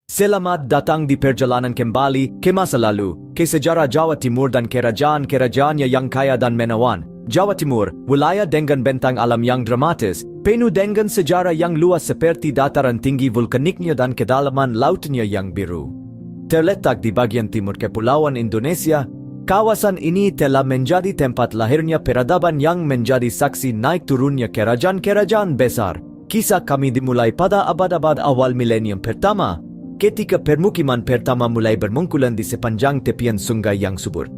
Selamat datang di perjalanan kembali ke masa lalu, ke sejarah Jawa Timur dan kerajaan-kerajaannya yang kaya dan menawan. Jawa Timur, wilayah dengan bentang alam yang dramatis, penuh dengan sejarah yang luas seperti dataran tinggi vulkaniknya dan kedalaman lautnya yang biru. Terletak di bagian timur Kepulauan Indonesia, kawasan ini telah menjadi tempat lahirnya peradaban yang menjadi saksi naik turunnya kerajaan-kerajaan besar. Kisah kami dimulai pada abad-abad awal milenium pertama, ketika permukiman pertama mulai bermunculan di sepanjang tepian sungai yang subur.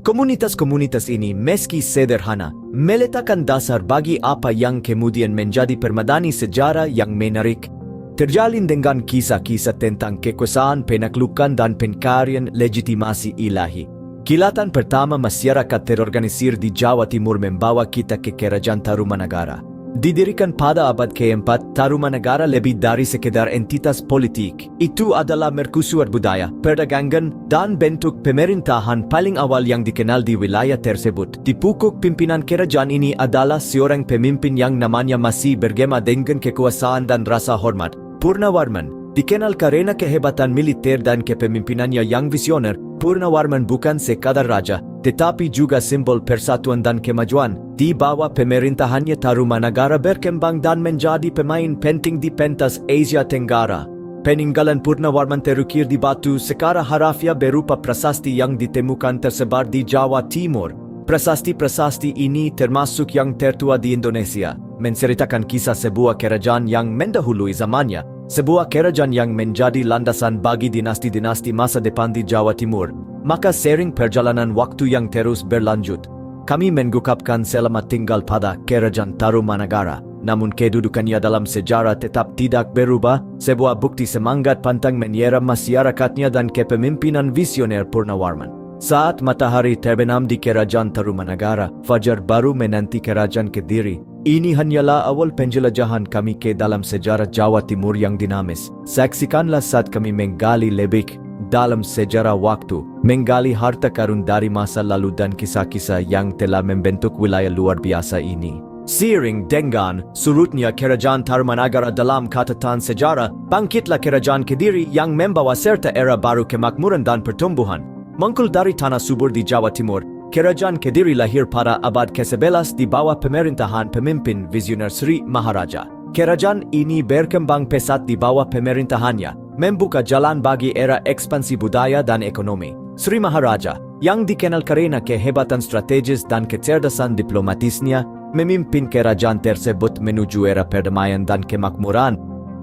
Komunitas-komunitas ini meski sederhana, meletakkan dasar bagi apa yang kemudian menjadi permadani sejarah yang menarik, terjalin dengan kisah-kisah tentang kekuasaan, penaklukan dan pencarian legitimasi ilahi. Kilatan pertama masyarakat terorganisir di Jawa Timur membawa kita ke Kerajaan Tarumanagara. Didirikan pada abad ke-4, Tarumanagara lebih dari sekedar entitas politik. Itu adalah mercusuar budaya, perdagangan, dan bentuk pemerintahan paling awal yang dikenal di wilayah tersebut. Di pukuk pimpinan kerajaan ini adalah seorang pemimpin yang namanya masih bergema dengan kekuasaan dan rasa hormat. Purnawarman, dikenal karena kehebatan militer dan kepemimpinannya yang visioner. Purnawarman bukan sekadar raja, tetapi juga simbol persatuan dan kemajuan. Di bawah pemerintahannya Tarumanagara berkembang dan menjadi pemain penting di pentas Asia Tenggara. Peninggalan Purnawarman terukir di batu sekara harafiah berupa prasasti yang ditemukan tersebar di Jawa Timur. Prasasti-prasasti ini termasuk yang tertua di Indonesia, menceritakan kisah sebuah kerajaan yang mendahului zamannya. Sebuah kerajaan yang menjadi landasan bagi dinasti-dinasti masa depan di Jawa Timur. Maka sering perjalanan waktu yang terus berlanjut, kami mengucapkan selamat tinggal pada Kerajaan Tarumanagara. Namun kedudukannya dalam sejarah tetap tidak berubah, sebuah bukti semangat pantang menyerah masyarakatnya dan kepemimpinan visioner Purnawarman. Saat matahari terbenam di Kerajaan Tarumanagara, fajar baru menanti Kerajaan Kediri. Ini hanyalah awal penjelajahan kami ke dalam sejarah Jawa Timur yang dinamis. Saksikanlah saat kami menggali lebih dalam sejarah waktu, menggali harta karun dari masa lalu dan kisah-kisah yang telah membentuk wilayah luar biasa ini. Seiring dengan surutnya Kerajaan Tarumanagara dalam catatan sejarah, bangkitlah Kerajaan Kediri yang membawa serta era baru kemakmuran dan pertumbuhan. Muncul dari tanah subur di Jawa Timur, Kerajaan Kediri lahir pada abad ke-11 di bawah pemerintahan pemimpin visioner Sri Maharaja. Kerajaan ini berkembang pesat di bawah pemerintahannya, membuka jalan bagi era ekspansi budaya dan ekonomi. Sri Maharaja, yang dikenal karena kehebatan strategis dan kecerdasan diplomatisnya, memimpin kerajaan tersebut menuju era perdamaian dan kemakmuran.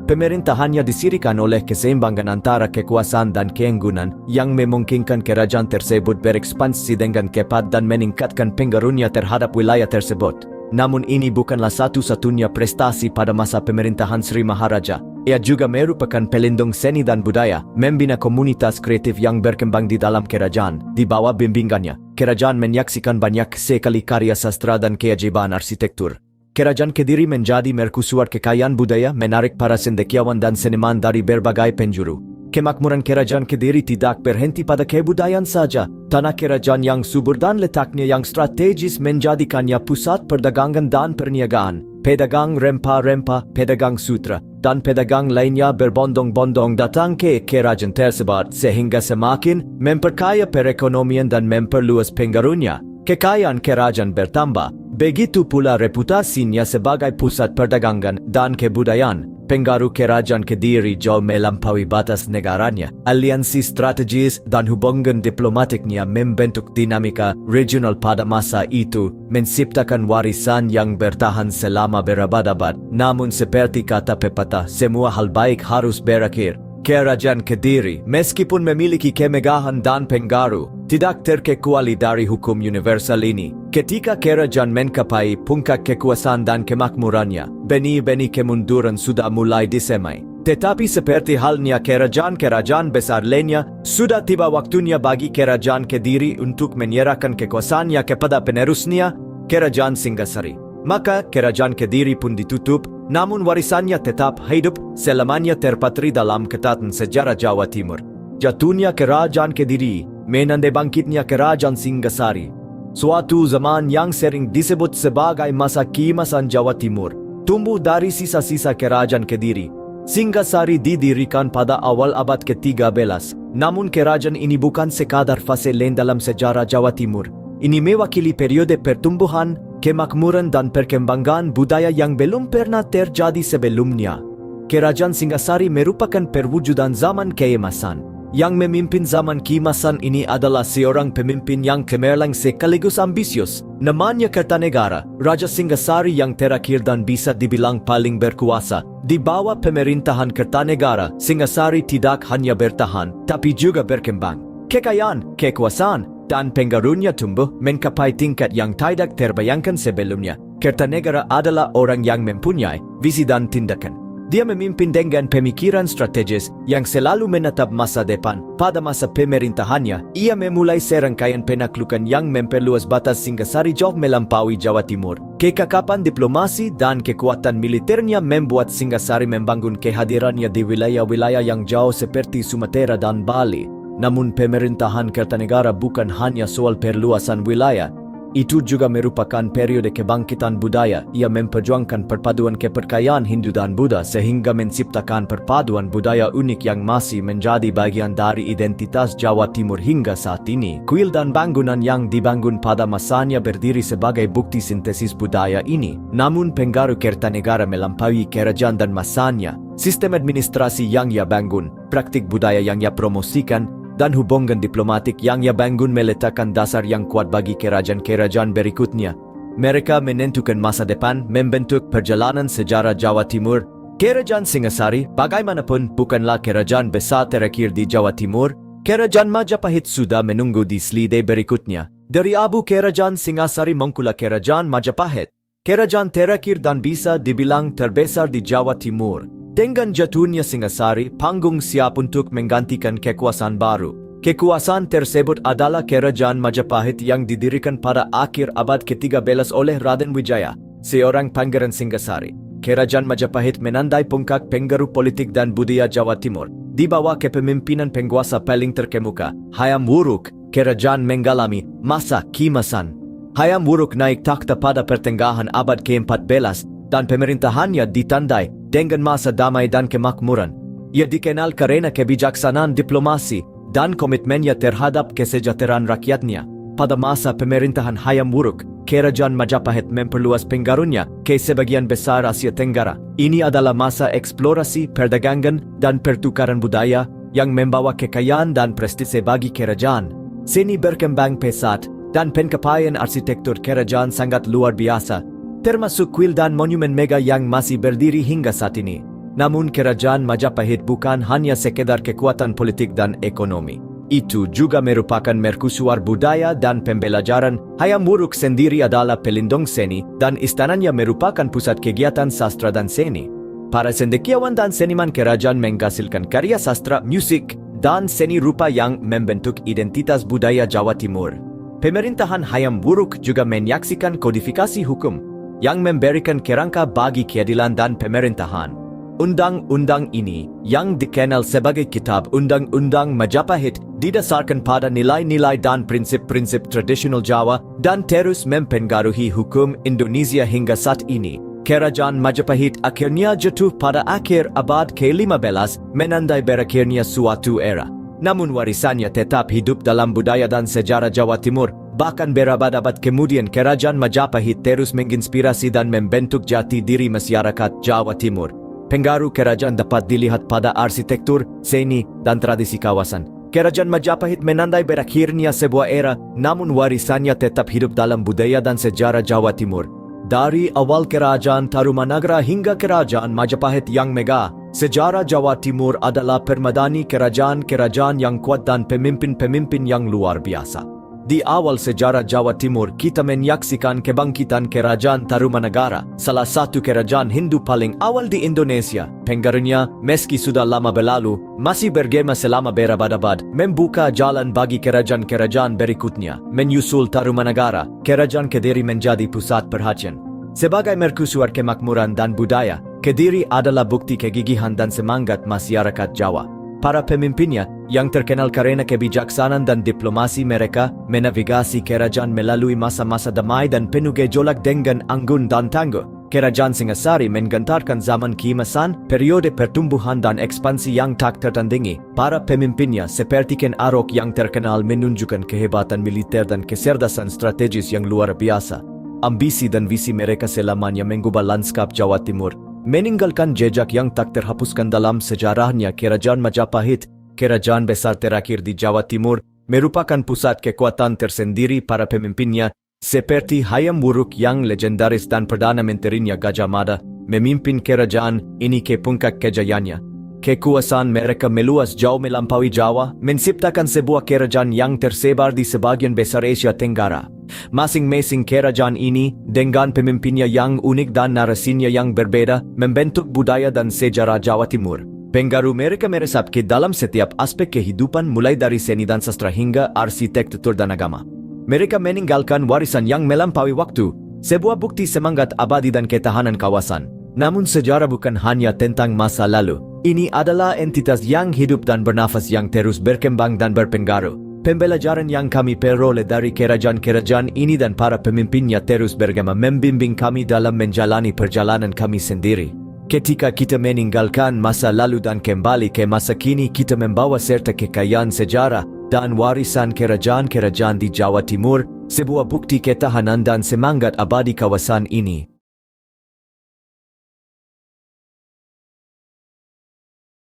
Pemerintahannya disirikan oleh keseimbangan antara kekuasaan dan keanggunan yang memungkinkan kerajaan tersebut berekspansi dengan cepat dan meningkatkan pengaruhnya terhadap wilayah tersebut. Namun ini bukanlah satu-satunya prestasi pada masa pemerintahan Sri Maharaja. Ia juga merupakan pelindung seni dan budaya, membina komunitas kreatif yang berkembang di dalam kerajaan. Di bawah bimbingannya, kerajaan menyaksikan banyak sekali karya sastra dan keajaiban arsitektur. Kerajaan Kediri menjadi mercusuar kekayaan budaya, menarik para cendekiawan dan seniman dari berbagai penjuru. Kemakmuran Kerajaan Kediri tidak berhenti pada kebudayaan saja. Tanah kerajaan yang subur dan letaknya yang strategis menjadikannya pusat perdagangan dan perniagaan. Pedagang rempah-rempah, pedagang sutra, dan pedagang lainnya berbondong-bondong datang ke kerajaan tersebut sehingga semakin memperkaya perekonomian dan memperluas pengaruhnya. Kekayaan kerajaan bertambah, begitu pula reputasinya sebagai pusat perdagangan dan kebudayaan. Pengaruh Kerajaan Kediri jauh melampaui batas negaranya. Aliansi strategis dan hubungan diplomatiknya membentuk dinamika regional pada masa itu, menciptakan warisan yang bertahan selama berabad-abad. Namun seperti kata pepatah, semua hal baik harus berakhir. Kerajaan Kediri, meskipun memiliki kemegahan dan pengaruh, tidak terkecuali dari hukum universal ini. Ketika kerajaan mencapai puncak kekuasaan dan kemakmurannya, benih-benih kemunduran sudah mulai disemai. Tetapi seperti halnya kerajaan-kerajaan besar lainnya, sudah tiba waktunya bagi Kerajaan Kediri untuk menyerahkan kekuasaannya kepada penerusnya, Kerajaan Singasari. Maka Kerajaan Kediri pun ditutup, namun warisannya tetap hidup selamanya terpatri dalam catatan sejarah Jawa Timur. Jatuhnya Kerajaan Kediri menandai bangkitnya Kerajaan Singasari. Suatu zaman yang sering disebut sebagai masa keemasan Jawa Timur, tumbuh dari sisa-sisa Kerajaan Kediri. Singasari didirikan pada awal abad ke-13, namun kerajaan ini bukan sekadar fase lain dalam sejarah Jawa Timur. Ini mewakili periode pertumbuhan, kemakmuran dan perkembangan budaya yang belum pernah terjadi sebelumnya. Kerajaan Singasari merupakan perwujudan zaman keemasan. Yang memimpin zaman keemasan ini adalah seorang pemimpin yang cemerlang sekaligus ambisius. Namanya Kertanegara, Raja Singasari yang terakhir dan bisa dibilang paling berkuasa. Di bawah pemerintahan Kertanegara, Singasari tidak hanya bertahan, tapi juga berkembang. Kekayaan, kekuasaan, dan pengaruhnya tumbuh mencapai tingkat yang tidak terbayangkan sebelumnya. Kertanegara adalah orang yang mempunyai visi dan tindakan. Dia memimpin dengan pemikiran strategis yang selalu menatap masa depan. Pada masa pemerintahannya, ia memulai serangkaian penaklukan yang memperluas batas Singasari jauh melampaui Jawa Timur. Kekakapan diplomasi dan kekuatan militernya membuat Singasari membangun kehadirannya di wilayah-wilayah yang jauh seperti Sumatera dan Bali. Namun pemerintahan Kertanegara bukan hanya soal perluasan wilayah. Itu juga merupakan periode kebangkitan budaya. Ia memperjuangkan perpaduan kepercayaan Hindu dan Buddha sehingga menciptakan perpaduan budaya unik yang masih menjadi bagian dari identitas Jawa Timur hingga saat ini. Kuil dan bangunan yang dibangun pada masanya berdiri sebagai bukti sintesis budaya ini. Namun pengaruh Kertanegara melampaui kerajaan dan masanya. Sistem administrasi yang ia bangun, praktik budaya yang ia promosikan, dan hubungan diplomatik yang ia bangun meletakkan dasar yang kuat bagi kerajaan-kerajaan berikutnya. Mereka menentukan masa depan, membentuk perjalanan sejarah Jawa Timur. Kerajaan Singasari, bagaimanapun, bukanlah kerajaan besar terakhir di Jawa Timur. Kerajaan Majapahit sudah menunggu di slide berikutnya. Dari Abu Kerajaan Singasari mengkulah Kerajaan Majapahit. Kerajaan terakhir dan bisa dibilang terbesar di Jawa Timur. Dengan jatuhnya Singasari, panggung siap untuk menggantikan kekuasaan baru. Kekuasaan tersebut adalah Kerajaan Majapahit yang didirikan pada akhir abad ke-13 oleh Raden Wijaya, seorang pangeran Singasari. Kerajaan Majapahit menandai puncak pengaruh politik dan budaya Jawa Timur. Di bawah kepemimpinan penguasa paling terkemuka, Hayam Wuruk, kerajaan mengalami masa keemasan. Hayam Wuruk naik takhta pada pertengahan abad ke-14 dan pemerintahannya ditandai dengan masa damai dan kemakmuran. Ia dikenal karena kebijaksanaan diplomasi dan komitmennya terhadap kesejahteraan rakyatnya. Pada masa pemerintahan Hayam Wuruk, Kerajaan Majapahit memperluas pengaruhnya ke sebagian besar Asia Tenggara. Ini adalah masa eksplorasi, perdagangan, dan pertukaran budaya yang membawa kekayaan dan prestise bagi kerajaan. Seni berkembang pesat dan pencapaian arsitektur kerajaan sangat luar biasa, termasuk kuil dan monumen mega yang masih berdiri hingga saat ini. Namun kerajaan Majapahit bukan hanya sekedar kekuatan politik dan ekonomi. Itu juga merupakan mercusuar budaya dan pembelajaran. Hayam Wuruk sendiri adalah pelindung seni dan istananya merupakan pusat kegiatan sastra dan seni. Para cendekiawan dan seniman kerajaan menghasilkan karya sastra, musik, dan seni rupa yang membentuk identitas budaya Jawa Timur. Pemerintahan Hayam Wuruk juga menyaksikan kodifikasi hukum yang memberikan kerangka bagi keadilan dan pemerintahan. Undang-undang ini, yang dikenal sebagai Kitab Undang-Undang Majapahit, didasarkan pada nilai-nilai dan prinsip-prinsip tradisional Jawa dan terus mempengaruhi hukum Indonesia hingga saat ini. Kerajaan Majapahit akhirnya jatuh pada akhir abad ke-15, menandai berakhirnya suatu era. Namun warisannya tetap hidup dalam budaya dan sejarah Jawa Timur. Bahkan berabad-abad kemudian Kerajaan Majapahit terus menginspirasi dan membentuk jati diri masyarakat Jawa Timur. Pengaruh kerajaan dapat dilihat pada arsitektur, seni, dan tradisi kawasan. Kerajaan Majapahit menandai berakhirnya sebuah era, namun warisannya tetap hidup dalam budaya dan sejarah Jawa Timur. Dari awal Kerajaan Tarumanagara hingga Kerajaan Majapahit yang megah, sejarah Jawa Timur adalah permadani kerajaan-kerajaan yang kuat dan pemimpin-pemimpin yang luar biasa. Di awal sejarah Jawa Timur, kita menyaksikan kebangkitan Kerajaan Tarumanagara, salah satu kerajaan Hindu paling awal di Indonesia. Pengaruhnya, meski sudah lama berlalu, masih bergema selama berabad-abad, membuka jalan bagi kerajaan-kerajaan berikutnya. Menyusul Tarumanagara, Kerajaan Kediri menjadi pusat perhatian. Sebagai mercusuar kemakmuran dan budaya, Kediri adalah bukti kegigihan dan semangat masyarakat Jawa. Para pemimpinnya, yang terkenal karena kebijaksanaan dan diplomasi mereka, menavigasi kerajaan melalui masa-masa damai dan penuh gejolak dengan anggun dan tangguh. Kerajaan Singasari menggantarkan zaman keemasan, periode pertumbuhan dan ekspansi yang tak tertandingi. Para pemimpinnya seperti Ken Arok yang terkenal menunjukkan kehebatan militer dan kecerdasan strategis yang luar biasa. Ambisi dan visi mereka selamanya mengubah lanskap Jawa Timur, meninggalkan jejak yang tak terhapuskan dalam sejarahnya. Kerajaan Majapahit, kerajaan besar terakhir di Jawa Timur, merupakan pusat kekuatan tersendiri. Para pemimpinnya seperti Hayam Wuruk yang legendaris dan Perdana Menterinya Gajah Mada memimpin kerajaan ini ke puncak kejayaannya. Kekuasaan mereka meluas jauh melampaui Jawa, menciptakan sebuah kerajaan yang tersebar di sebagian besar Asia Tenggara. Masing-masing kerajaan ini dengan pemimpinnya yang unik dan narasinya yang berbeda membentuk budaya dan sejarah Jawa Timur. Pengaruh mereka meresap ke dalam setiap aspek kehidupan, mulai dari seni dan sastra hingga arsitektur dan agama. Mereka meninggalkan warisan yang melampaui waktu, sebuah bukti semangat abadi dan ketahanan kawasan. Namun sejarah bukan hanya tentang masa lalu. Ini adalah entitas yang hidup dan bernafas yang terus berkembang dan berpengaruh. Pembelajaran yang kami peroleh dari kerajaan-kerajaan ini dan para pemimpinnya terus bergema membimbing kami dalam menjalani perjalanan kami sendiri. Ketika kita meninggalkan masa lalu dan kembali ke masa kini, kita membawa serta kekayaan sejarah dan warisan kerajaan-kerajaan di Jawa Timur, sebuah bukti ketahanan dan semangat abadi kawasan ini.